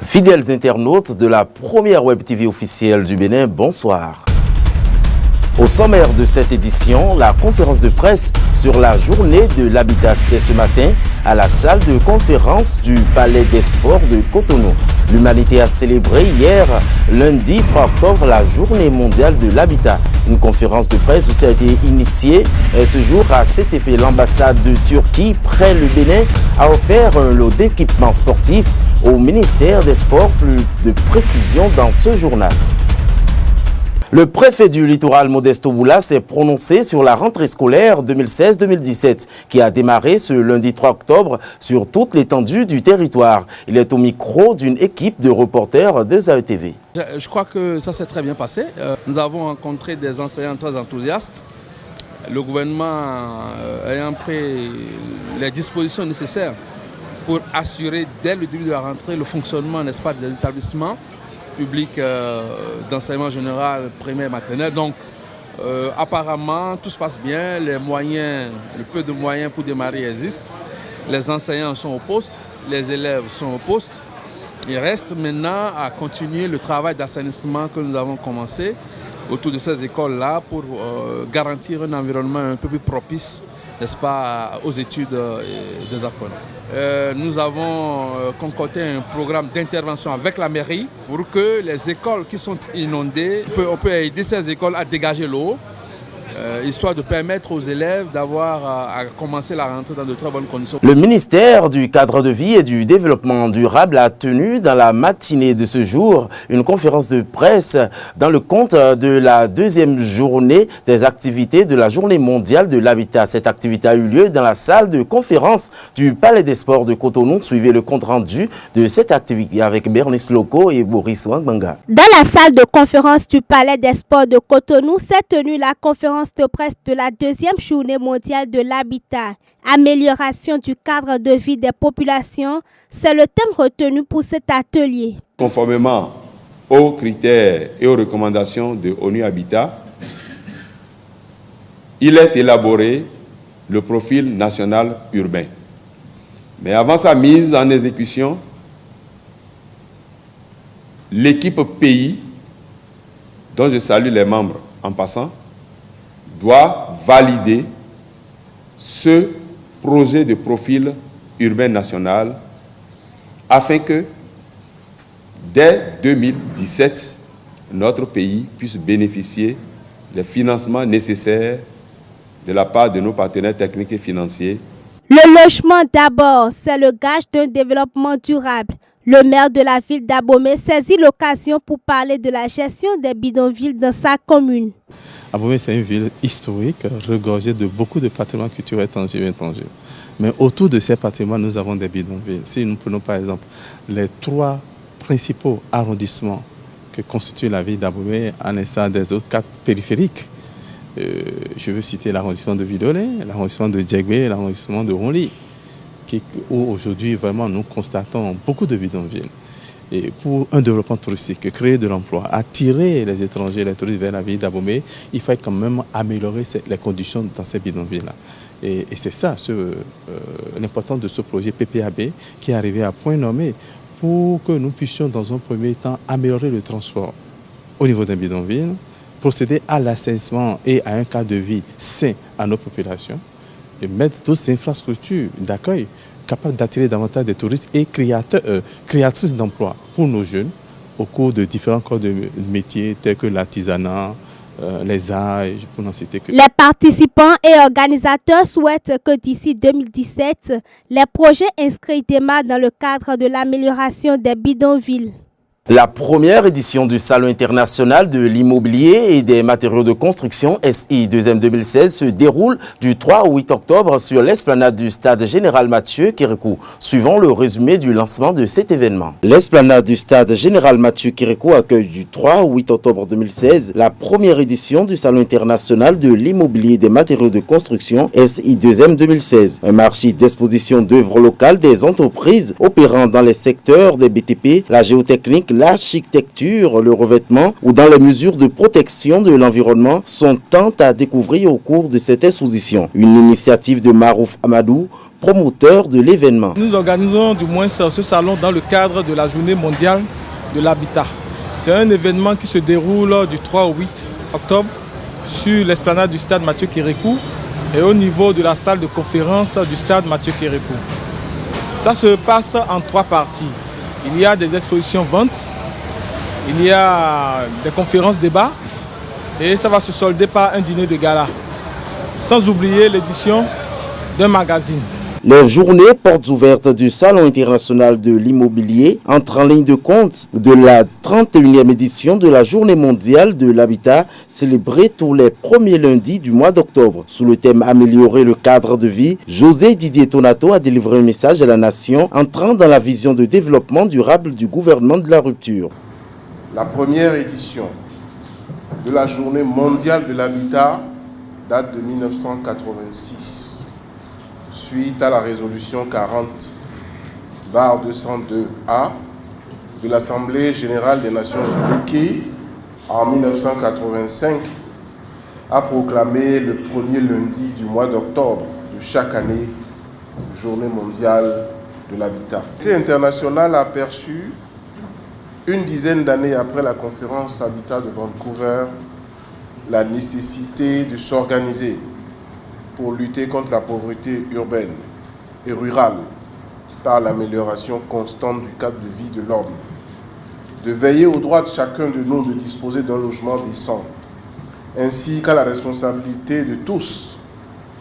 Fidèles internautes de la première Web TV officielle du Bénin, bonsoir. Au sommaire de cette édition, la conférence de presse sur la journée de l'habitat c'était ce matin à la salle de conférence du Palais des Sports de Cotonou. L'humanité a célébré hier, lundi 3 octobre, la journée mondiale de l'habitat. Une conférence de presse aussi a été initiée ce jour à cet effet. L'ambassade de Turquie, près le Bénin, a offert un lot d'équipements sportifs au ministère des Sports. Plus de précisions dans ce journal. Le préfet du littoral Modeste Oboula s'est prononcé sur la rentrée scolaire 2016-2017 qui a démarré ce lundi 3 octobre sur toute l'étendue du territoire. Il est au micro d'une équipe de reporters de ZAE-TV. Je crois que ça s'est très bien passé. Nous avons rencontré des enseignants très enthousiastes. Le gouvernement ayant pris les dispositions nécessaires pour assurer dès le début de la rentrée le fonctionnement, n'est-ce pas, des établissements public d'enseignement général, primaire, maternel. Donc, apparemment, tout se passe bien. Les moyens, le peu de moyens pour démarrer existent. Les enseignants sont au poste, les élèves sont au poste. Il reste maintenant à continuer le travail d'assainissement que nous avons commencé autour de ces écoles-là pour garantir un environnement un peu plus propice, n'est-ce pas, aux études des apprenants. Nous avons concocté un programme d'intervention avec la mairie pour que les écoles qui sont inondées, on peut aider ces écoles à dégager l'eau, histoire de permettre aux élèves d'avoir à commencer la rentrée dans de très bonnes conditions. Le ministère du Cadre de vie et du Développement durable a tenu dans la matinée de ce jour une conférence de presse dans le cadre de la deuxième journée des activités de la Journée mondiale de l'habitat. Cette activité a eu lieu dans la salle de conférence du Palais des Sports de Cotonou. Suivez le compte rendu de cette activité avec Bernice Loco et Boris Wangbanga. Dans la salle de conférence du Palais des Sports de Cotonou s'est tenue la conférence de presse de la deuxième journée mondiale de l'habitat. Amélioration du cadre de vie des populations, c'est le thème retenu pour cet atelier. Conformément aux critères et aux recommandations de ONU Habitat, il est élaboré le profil national urbain. Mais avant sa mise en exécution, l'équipe pays, dont je salue les membres en passant, doit valider ce projet de profil urbain national afin que, dès 2017, notre pays puisse bénéficier des financements nécessaires de la part de nos partenaires techniques et financiers. Le logement d'abord, c'est le gage d'un développement durable. Le maire de la ville d'Abomey saisit l'occasion pour parler de la gestion des bidonvilles dans sa commune. Abomey, c'est une ville historique, regorgée de beaucoup de patrimoines culturels tangibles et intangibles. Mais autour de ces patrimoines, nous avons des bidonvilles. Si nous prenons par exemple les 3 principaux arrondissements que constitue la ville d'Abomey, à l'instar des autres 4 périphériques, je veux citer l'arrondissement de Vidolé, l'arrondissement de Djegbe et l'arrondissement de Ronli, où aujourd'hui vraiment nous constatons beaucoup de bidonvilles. Et pour un développement touristique, créer de l'emploi, attirer les étrangers, les touristes vers la ville d'Abomey, il faut quand même améliorer les conditions dans ces bidonvilles-là. Et c'est ça l'importance de ce projet PPAB qui est arrivé à point nommé pour que nous puissions dans un premier temps améliorer le transport au niveau d'un bidonville, procéder à l'assainissement et à un cadre de vie sain à nos populations et mettre toutes ces infrastructures d'accueil capables d'attirer davantage des touristes et créatrices d'emplois pour nos jeunes au cours de différents corps de métiers tels que l'artisanat, les arts, pour n'en citer que. Les participants et organisateurs souhaitent que d'ici 2017, les projets inscrits démarrent dans le cadre de l'amélioration des bidonvilles. La première édition du Salon international de l'immobilier et des matériaux de construction SI 2e 2016 se déroule du 3 au 8 octobre sur l'esplanade du stade Général Mathieu Kérékou. Suivons le résumé du lancement de cet événement. L'esplanade du stade Général Mathieu Kérékou accueille du 3 au 8 octobre 2016 la première édition du Salon international de l'immobilier et des matériaux de construction SI 2e 2016. Un marché d'exposition d'œuvres locales des entreprises opérant dans les secteurs des BTP, la géotechnique, l'architecture, le revêtement ou dans les mesures de protection de l'environnement sont tant à découvrir au cours de cette exposition. Une initiative de Marouf Amadou, promoteur de l'événement. Nous organisons du moins ce salon dans le cadre de la Journée mondiale de l'habitat. C'est un événement qui se déroule du 3 au 8 octobre sur l'esplanade du stade Mathieu Kérékou et au niveau de la salle de conférence du stade Mathieu Kérékou. Ça se passe en 3 parties. Il y a des expositions ventes, il y a des conférences débats et ça va se solder par un dîner de gala. Sans oublier l'édition d'un magazine. Les journées portes ouvertes du Salon international de l'immobilier entrent en ligne de compte de la 31e édition de la Journée mondiale de l'habitat célébrée tous les premiers lundis du mois d'octobre. Sous le thème « Améliorer le cadre de vie », José Didier Tonato a délivré un message à la nation entrant dans la vision de développement durable du gouvernement de la rupture. La première édition de la Journée mondiale de l'habitat date de 1986. Suite à la résolution 40/202A de l'Assemblée générale des Nations unies qui, en 1985, a proclamé le premier lundi du mois d'octobre de chaque année Journée mondiale de l'habitat. L'Unité internationale a perçu, une dizaine d'années après la conférence Habitat de Vancouver, la nécessité de s'organiser pour lutter contre la pauvreté urbaine et rurale par l'amélioration constante du cadre de vie de l'homme, de veiller au droit de chacun de nous de disposer d'un logement décent, ainsi qu'à la responsabilité de tous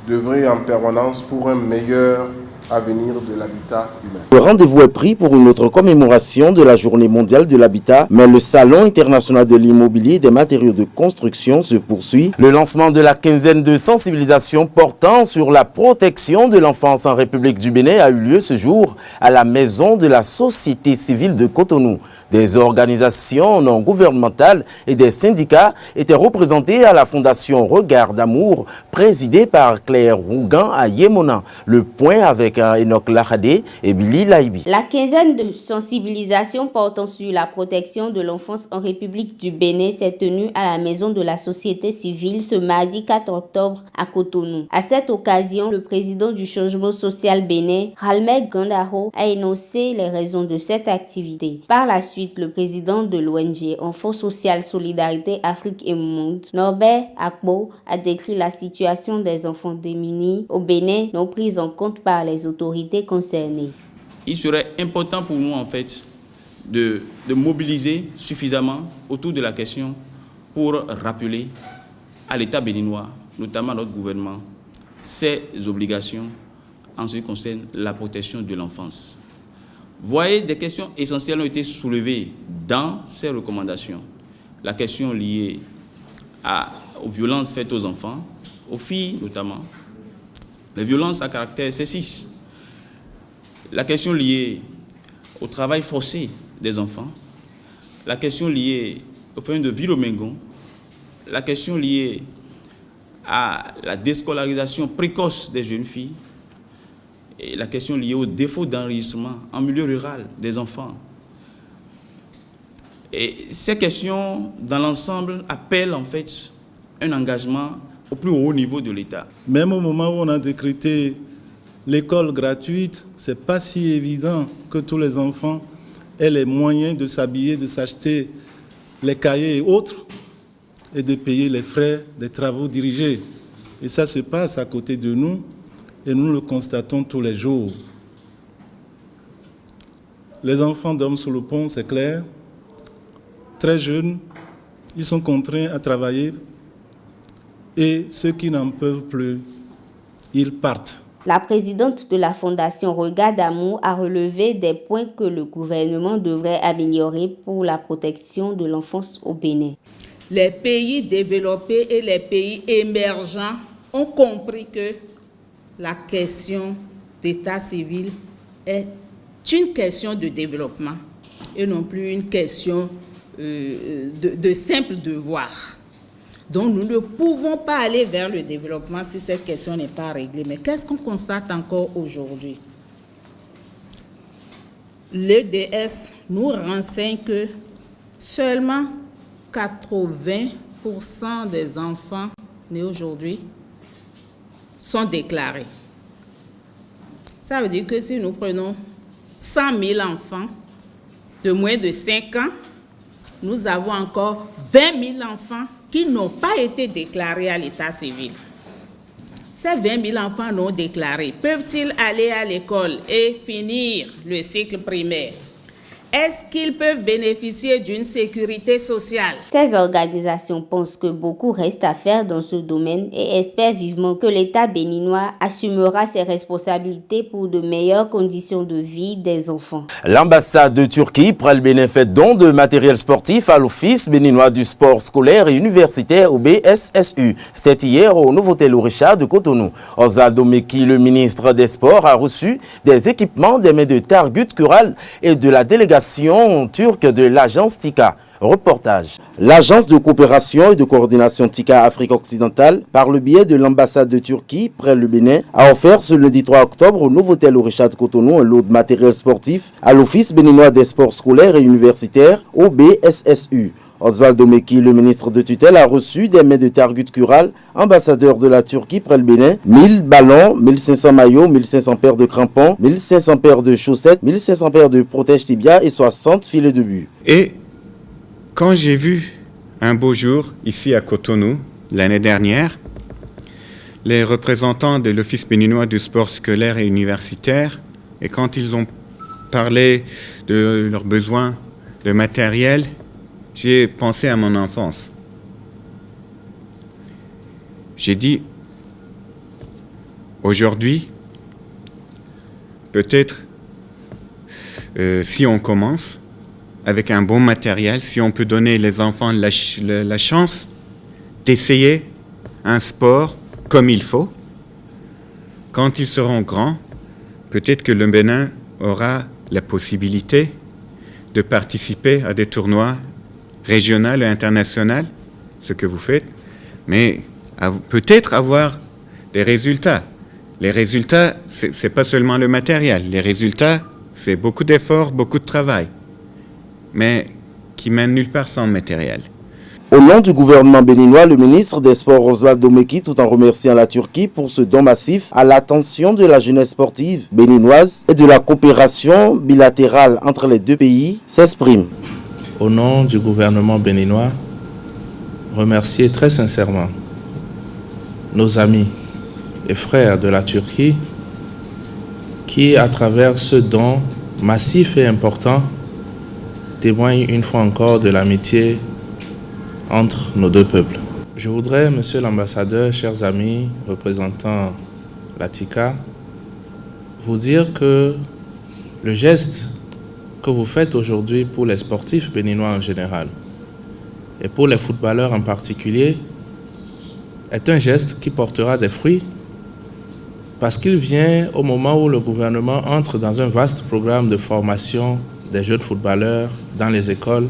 d'œuvrer en permanence pour un meilleur avenir de l'habitat humain. Le rendez-vous est pris pour une autre commémoration de la Journée mondiale de l'habitat, mais le Salon international de l'immobilier et des matériaux de construction se poursuit. Le lancement de la quinzaine de sensibilisation portant sur la protection de l'enfance en République du Bénin a eu lieu ce jour à la maison de la société civile de Cotonou. Des organisations non gouvernementales et des syndicats étaient représentés à la Fondation Regard d'Amour, présidée par Claire Rougan à Yémona. Le point avec Enoch Lahadé et Billy Laibi. La quinzaine de sensibilisation portant sur la protection de l'enfance en République du Bénin s'est tenue à la maison de la société civile ce mardi 4 octobre à Cotonou. À cette occasion, le président du changement social bénin, Ralmer Gandaro, a énoncé les raisons de cette activité. Par la suite, le président de l'ONG Enfants Social Solidarité Afrique et Monde, Norbert Akbo, a décrit la situation des enfants démunis au Bénin non prise en compte par les autorités concernées. Il serait important pour nous en fait de mobiliser suffisamment autour de la question pour rappeler à l'État béninois, notamment à notre gouvernement, ses obligations en ce qui concerne la protection de l'enfance. Voyez, des questions essentielles ont été soulevées dans ces recommandations. La question liée aux violences faites aux enfants, aux filles notamment, les violences à caractère sexiste, la question liée au travail forcé des enfants, la question liée au phénomène de Vilomengo, la question liée à la déscolarisation précoce des jeunes filles et la question liée au défaut d'enregistrement en milieu rural des enfants. Et ces questions, dans l'ensemble, appellent en fait un engagement au plus haut niveau de l'État. Même au moment où on a décrété l'école gratuite, ce n'est pas si évident que tous les enfants aient les moyens de s'habiller, de s'acheter les cahiers et autres, et de payer les frais des travaux dirigés. Et ça se passe à côté de nous, et nous le constatons tous les jours. Les enfants dorment sous le pont, c'est clair. Très jeunes, ils sont contraints à travailler. Et ceux qui n'en peuvent plus, ils partent. La présidente de la Fondation Regard d'Amour a relevé des points que le gouvernement devrait améliorer pour la protection de l'enfance au Bénin. Les pays développés et les pays émergents ont compris que la question d'état civil est une question de développement et non plus une question de simple devoir. Donc nous ne pouvons pas aller vers le développement si cette question n'est pas réglée. Mais qu'est-ce qu'on constate encore aujourd'hui? l'EDS nous renseigne que seulement 80% des enfants nés aujourd'hui sont déclarés. Ça veut dire que si nous prenons 100 000 enfants de moins de 5 ans, nous avons encore 20 000 enfants qui n'ont pas été déclarés à l'état civil. Ces 20 000 enfants non déclarés, peuvent-ils aller à l'école et finir le cycle primaire? Est-ce qu'ils peuvent bénéficier d'une sécurité sociale? Ces organisations pensent que beaucoup reste à faire dans ce domaine et espèrent vivement que l'État béninois assumera ses responsabilités pour de meilleures conditions de vie des enfants. L'ambassade de Turquie prend le Bénin fait don de matériel sportif à l'Office béninois du sport scolaire et universitaire au BSSU. C'était hier au Novotel Richard de Cotonou. Osvaldo Meki, le ministre des Sports, a reçu des équipements des mains de Targut Kural et de la délégation turque de l'agence TICA. Reportage. L'agence de coopération et de coordination TICA Afrique occidentale, par le biais de l'ambassade de Turquie près le Bénin, a offert ce lundi 3 octobre au Novotel Richard de Cotonou un lot de matériel sportif à l'Office béninois des sports scolaires et universitaires au BSSU. Osvaldo Meki, le ministre de tutelle, a reçu des mains de Targut Kural, ambassadeur de la Turquie près le Bénin, 1000 ballons, 1500 maillots, 1500 paires de crampons, 1500 paires de chaussettes, 1500 paires de protège tibia et 60 filets de but. Et quand j'ai vu un beau jour ici à Cotonou, l'année dernière, les représentants de l'Office béninois du sport scolaire et universitaire, et quand ils ont parlé de leurs besoins de matériel, j'ai pensé à mon enfance. J'ai dit, aujourd'hui, peut-être, si on commence avec un bon matériel, si on peut donner les enfants la chance d'essayer un sport comme il faut, quand ils seront grands, peut-être que le Bénin aura la possibilité de participer à des tournois régional et international, ce que vous faites, mais peut-être avoir des résultats. Les résultats, c'est pas seulement le matériel. Les résultats, c'est beaucoup d'efforts, beaucoup de travail, mais qui mènent nulle part sans matériel. Au nom du gouvernement béninois, le ministre des Sports Osvaldo Meki, tout en remerciant la Turquie pour ce don massif à l'attention de la jeunesse sportive béninoise et de la coopération bilatérale entre les deux pays, s'exprime. Au nom du gouvernement béninois, remercier très sincèrement nos amis et frères de la Turquie qui, à travers ce don massif et important, témoignent une fois encore de l'amitié entre nos deux peuples. Je voudrais, monsieur l'ambassadeur, chers amis, représentants la TICA, vous dire que le geste que vous faites aujourd'hui pour les sportifs béninois en général et pour les footballeurs en particulier est un geste qui portera des fruits parce qu'il vient au moment où le gouvernement entre dans un vaste programme de formation des jeunes footballeurs dans les écoles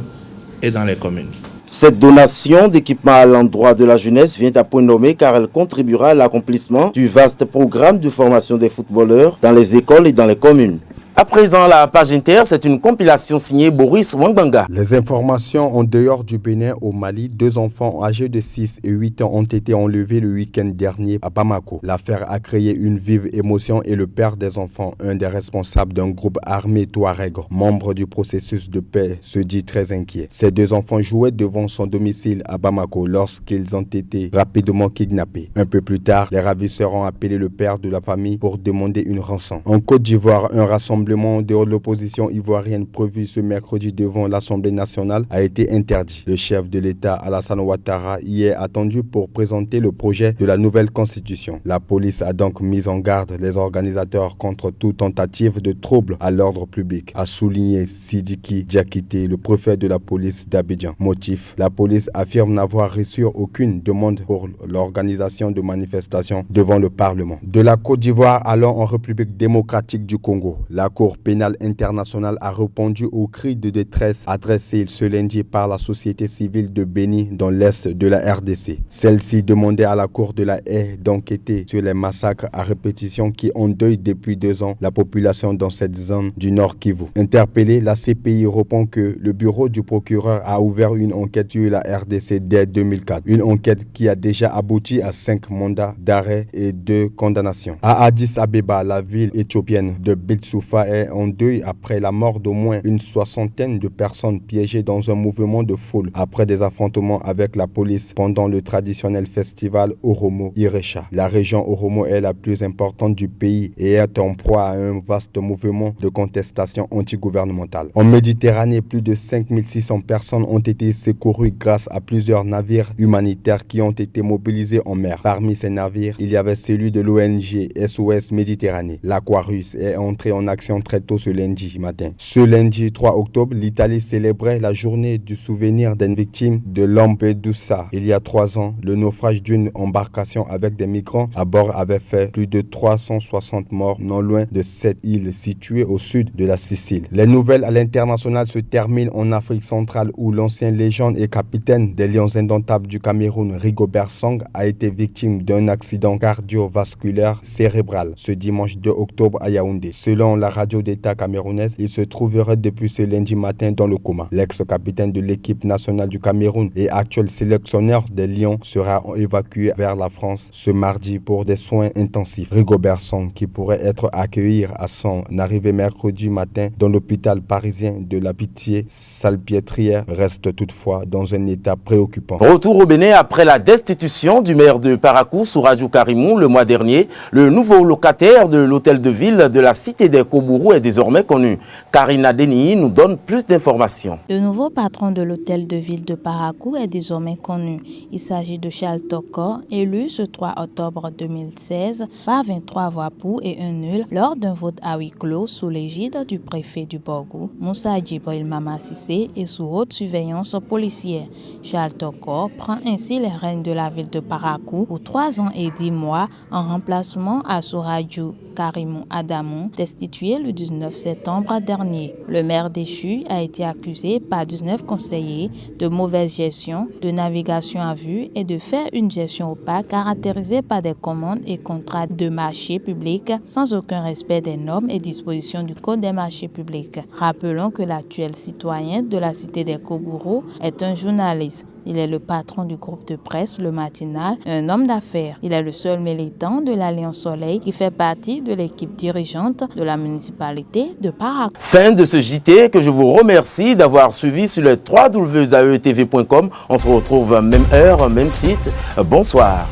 et dans les communes. Cette donation d'équipement à l'endroit de la jeunesse vient à point nommé car elle contribuera à l'accomplissement du vaste programme de formation des footballeurs dans les écoles et dans les communes. À présent, la page inter, c'est une compilation signée Boris Wangbanga. Les informations en dehors du Bénin au Mali, 2 enfants âgés de 6 et 8 ans ont été enlevés le week-end dernier à Bamako. L'affaire a créé une vive émotion et le père des enfants, un des responsables d'un groupe armé Touareg, membre du processus de paix, se dit très inquiet. Ces 2 enfants jouaient devant son domicile à Bamako lorsqu'ils ont été rapidement kidnappés. Un peu plus tard, les ravisseurs ont appelé le père de la famille pour demander une rançon. En Côte d'Ivoire, un rassemblement de l'opposition ivoirienne prévu ce mercredi devant l'Assemblée nationale a été interdit. Le chef de l'État, Alassane Ouattara, y est attendu pour présenter le projet de la nouvelle constitution. La police a donc mis en garde les organisateurs contre toute tentative de trouble à l'ordre public, a souligné Sidiki Diakité, le préfet de la police d'Abidjan. Motif, la police affirme n'avoir reçu aucune demande pour l'organisation de manifestations devant le Parlement. De la Côte d'Ivoire, allons en République démocratique du Congo. La Cour pénale internationale a répondu aux cris de détresse adressés ce lundi par la société civile de Béni dans l'est de la RDC. Celle-ci demandait à la Cour de la Haye d'enquêter sur les massacres à répétition qui endeuillent depuis 2 ans la population dans cette zone du Nord Kivu. Interpellée, la CPI répond que le bureau du procureur a ouvert une enquête sur la RDC dès 2004. Une enquête qui a déjà abouti à 5 mandats d'arrêt et 2 condamnations. À Addis Abeba, la ville éthiopienne de Bitsoufa est en deuil après la mort d'au moins une 60aine de personnes piégées dans un mouvement de foule après des affrontements avec la police pendant le traditionnel festival Oromo Iresha. La région Oromo est la plus importante du pays et est en proie à un vaste mouvement de contestation antigouvernementale. En Méditerranée, plus de 5600 personnes ont été secourues grâce à plusieurs navires humanitaires qui ont été mobilisés en mer. Parmi ces navires, il y avait celui de l'ONG SOS Méditerranée. L'Aquarius est entré en action très tôt ce lundi matin. Ce lundi 3 octobre, l'Italie célébrait la journée du souvenir des victimes de Lampedusa. Il y a 3 ans, le naufrage d'une embarcation avec des migrants à bord avait fait plus de 360 morts non loin de cette île située au sud de la Sicile. Les nouvelles à l'international se terminent en Afrique centrale où l'ancien légende et capitaine des Lions indomptables du Cameroun, Rigobert Song, a été victime d'un accident cardiovasculaire cérébral ce dimanche 2 octobre à Yaoundé. Selon la radio d'État camerounaise, il se trouverait depuis ce lundi matin dans le coma. L'ex-capitaine de l'équipe nationale du Cameroun et actuel sélectionneur des Lions sera évacué vers la France ce mardi pour des soins intensifs. Rigobert Song, qui pourrait être accueilli à son arrivée mercredi matin dans l'hôpital parisien de la Pitié-Salpêtrière, reste toutefois dans un état préoccupant. Retour au Bénin après la destitution du maire de Parakou, Souradjou Karimou, le mois dernier. Le nouveau locataire de l'hôtel de ville de la cité des Kobourou est désormais connu. Karina Deni nous donne plus d'informations. Le nouveau patron de l'hôtel de ville de Parakou est désormais connu. Il s'agit de Charles Toko, élu ce 3 octobre 2016 par 23 voix pour et 1 nul lors d'un vote à huis clos sous l'égide du préfet du Borgou, Moussa Djibril Mama Sissé, et sous haute surveillance policière. Charles Toko prend ainsi les rênes de la ville de Parakou pour 3 ans et 10 mois en remplacement à Souradjou Karimou Adamou, destitué le 19 septembre dernier. Le maire déchu a été accusé par 19 conseillers de mauvaise gestion, de navigation à vue et de faire une gestion opaque caractérisée par des commandes et contrats de marché public sans aucun respect des normes et dispositions du Code des marchés publics. Rappelons que l'actuel citoyen de la cité des Kobourou est un journaliste. Il est le patron du groupe de presse Le Matinal, un homme d'affaires. Il est le seul militant de l'Alliance Soleil qui fait partie de l'équipe dirigeante de la municipalité de Parakou. Fin de ce JT que je vous remercie d'avoir suivi sur le www.aetv.com. On se retrouve même heure, même site. Bonsoir.